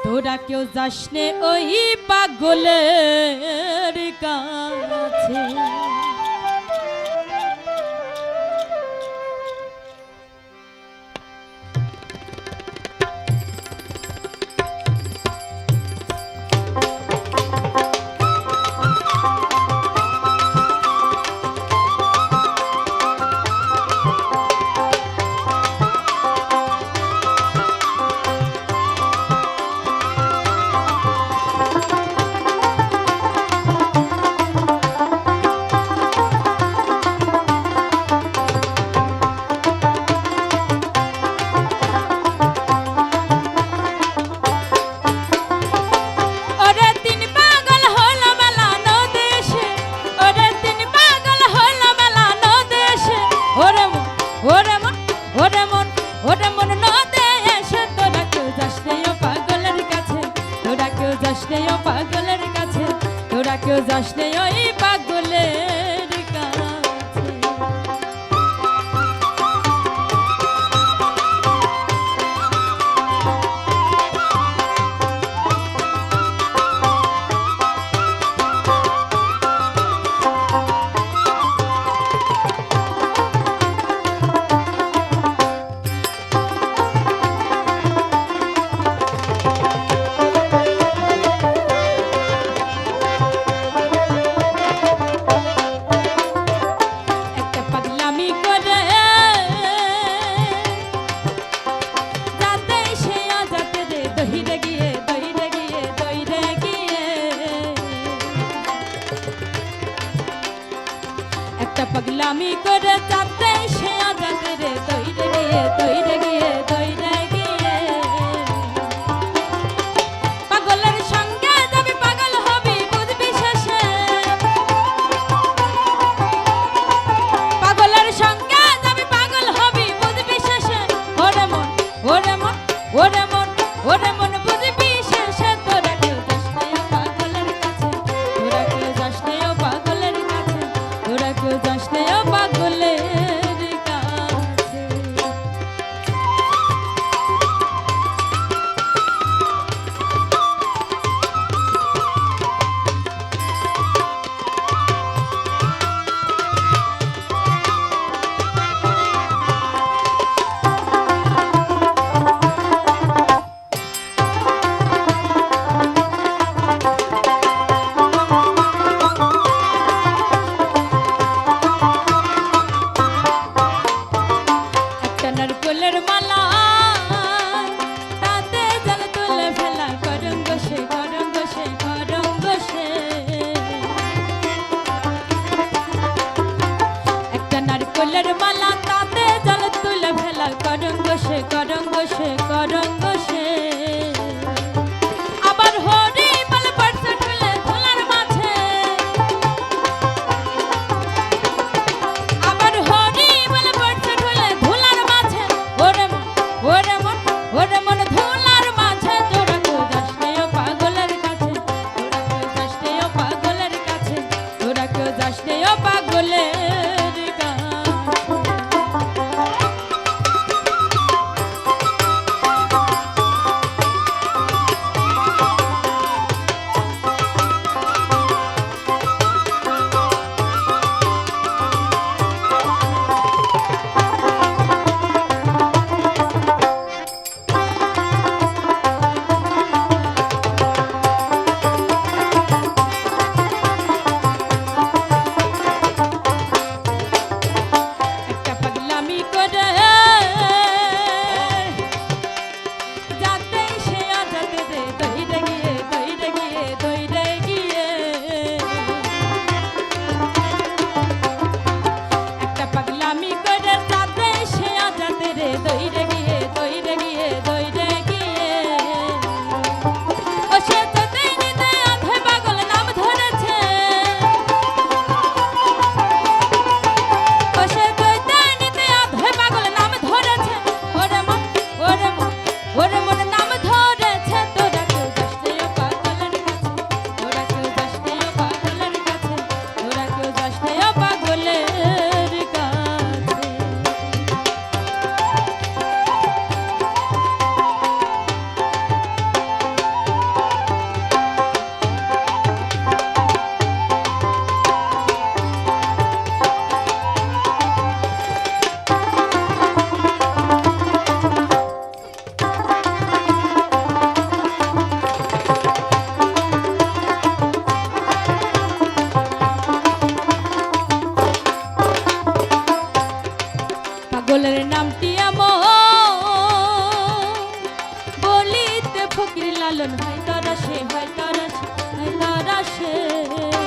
তোরা কেউ যাসনে ওই পাগলের কাছে। পাগলের কাছে তোরা কেউ যাস নে ওই পাগলের কাছে। পাগলামি করে যাতে সে আজাতে রে দইরে গিয়ে দইরে গিয়ে দইরে গিয়ে পাগলের সঙ্গে যাবি পাগল হবি বুঝবি শেষে। পাগলের সঙ্গে যাবি পাগল হবি বুঝবি শেষে। ওরে মন ওরে মন ওরে মন ওরে মন বুঝবি শেষে। তোরা কেউ যাস নে পাগলের কাছে তোরা কেউ যাস নে পাগলের কাছে তোরা কেউ যাস নে পাগলের কাছে। নারকলের মালা তাতে জল তুলে ফেলা করঙ্গ সে করঙ্গ সে করঙ্গ সে। একটা নারকলের মালা তাতে জল তুলে ফেলা করঙ্গ সে করঙ্গ সে করঙ্গ সে। আবার হরি বলে পড়ছে ঠুলে ধুলার মাঝে। আবার হরি বলে পড়ছে ঠুলে ধুলার মাঝে। ওরে মন ওরে মন ওরে মন ধুলার মাঝে তোরা কেউ যাস নে পাগলের কাছে তোরা কেউ যাস নে পাগলের কাছে তোরা কেউ যাস নে পাগলের কাছে। লালন হয় তরসে হয় তরসে হয় তরসে